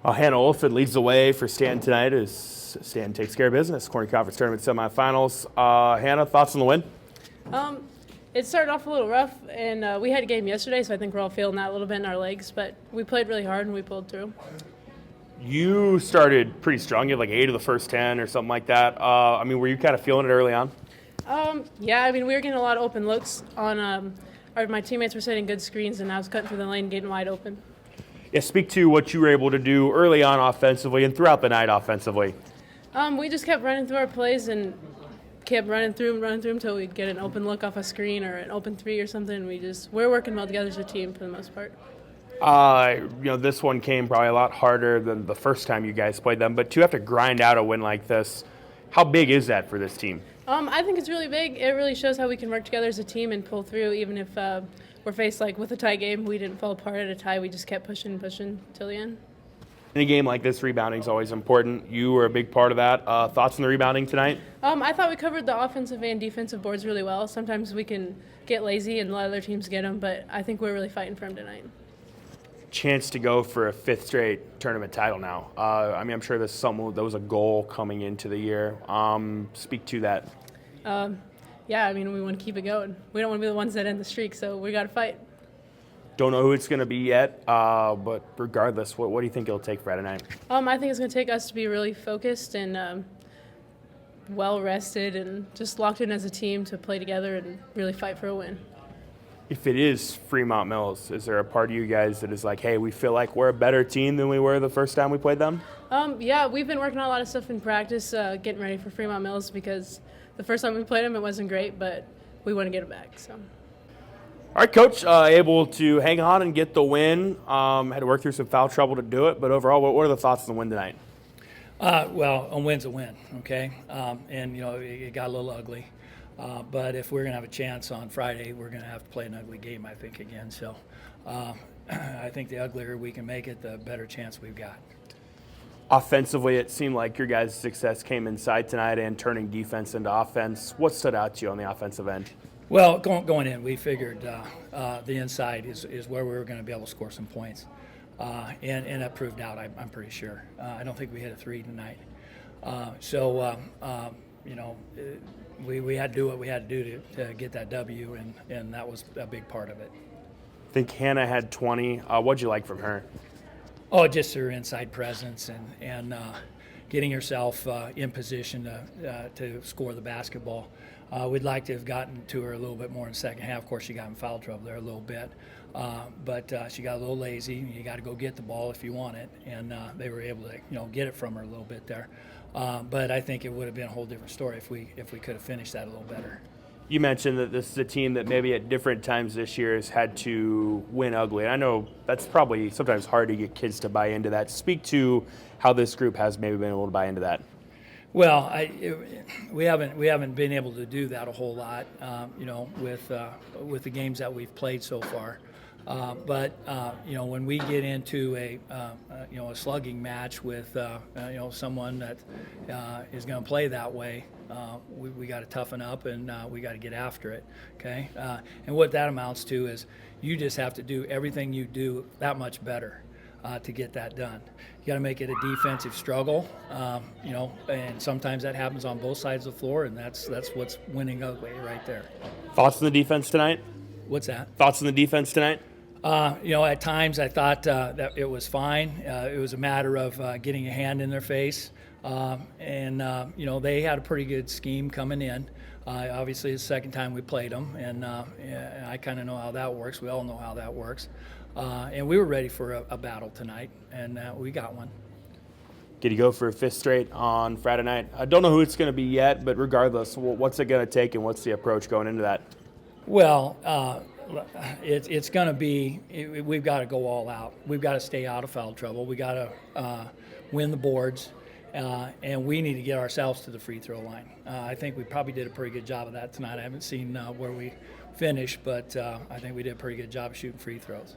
Hannah Olford leads the way for Stanton tonight as Stanton takes care of business. Corner Conference Tournament semifinals. Hannah, thoughts on the win? Um, it started off a little rough, and we had a game yesterday, so I think we're all feeling that a little bit in our legs. But we played really hard and we pulled through. You started pretty strong. You had like 8 of the first 10 or something like that. Were you kind of feeling it early on? Yeah, we were getting a lot of open looks on. My teammates were setting good screens, and I was cutting through the lane, getting wide open. Yeah, speak to what you were able to do early on offensively and throughout the night offensively. We just kept running through our plays and kept running through them until we'd get an open look off a screen or an open three or something. We're working well together as a team for the most part. This one came probably a lot harder than the first time you guys played them, but to have to grind out a win like this, how big is that for this team? I think it's really big. It really shows how we can work together as a team and pull through, even if we're faced with a tie game. We didn't fall apart at a tie. We just kept pushing till the end. In a game like this, rebounding is always important. You were a big part of that. Thoughts on the rebounding tonight? I thought we covered the offensive and defensive boards really well. Sometimes we can get lazy and let other teams get them, but I think we're really fighting for them tonight. Chance to go for a 5th straight tournament title now. I'm sure this is something that was a goal coming into the year. Speak to that. Yeah, we want to keep it going. We don't want to be the ones that end the streak, so we got to fight. Don't know who it's going to be yet, but regardless, what do you think it'll take Friday night? I think it's going to take us to be really focused and well-rested and just locked in as a team to play together and really fight for a win. If it is Fremont Mills, is there a part of you guys that is like, hey, we feel like we're a better team than we were the first time we played them? Yeah, we've been working on a lot of stuff in practice, getting ready for Fremont Mills because the first time we played them, it wasn't great, but we want to get it back. So. All right, Coach, able to hang on and get the win. Had to work through some foul trouble to do it, but overall, what are the thoughts on the win tonight? Well, a win's a win, okay? It got a little ugly. But if we're going to have a chance on Friday, we're going to have to play an ugly game, I think, again. So I think the uglier we can make it, the better chance we've got. Offensively, it seemed like your guys' success came inside tonight and turning defense into offense. What stood out to you on the offensive end? Well, going in, we figured the inside is where we were going to be able to score some points. And that proved out, I'm pretty sure. I don't think we hit a 3 tonight. We had to do what we had to do to get that W, and that was a big part of it. I think Hannah had 20. What'd you like from her? Oh, just her inside presence and getting herself in position to score the basketball. We'd like to have gotten to her a little bit more in the second half. Of course, she got in foul trouble there a little bit, but she got a little lazy. You got to go get the ball if you want it, and they were able to get it from her a little bit there. But I think it would have been a whole different story if we could have finished that a little better. You mentioned that this is a team that maybe at different times this year has had to win ugly. And I know that's probably sometimes hard to get kids to buy into that. Speak to how this group has maybe been able to buy into that. Well, we haven't been able to do that a whole lot, with the games that we've played so far. But when we get into a slugging match with someone that is going to play that way, we got to toughen up and we got to get after it. Okay, and what that amounts to is you just have to do everything you do that much better to get that done. You got to make it a defensive struggle, and sometimes that happens on both sides of the floor, and that's what's winning ugly right there. Thoughts on the defense tonight? What's that? Thoughts on the defense tonight? At times I thought that it was fine. It was a matter of getting a hand in their face. They had a pretty good scheme coming in. Obviously, it's the second time we played them, and I kind of know how that works. We all know how that works. And we were ready for a battle tonight, and we got one. Get to go for a 5th straight on Friday night. I don't know who it's going to be yet, but regardless, what's it going to take and what's the approach going into that? Well, it's going to be we've got to go all out. We've got to stay out of foul trouble. We got to win the boards, and we need to get ourselves to the free throw line. I think we probably did a pretty good job of that tonight. I haven't seen where we finished, but I think we did a pretty good job of shooting free throws.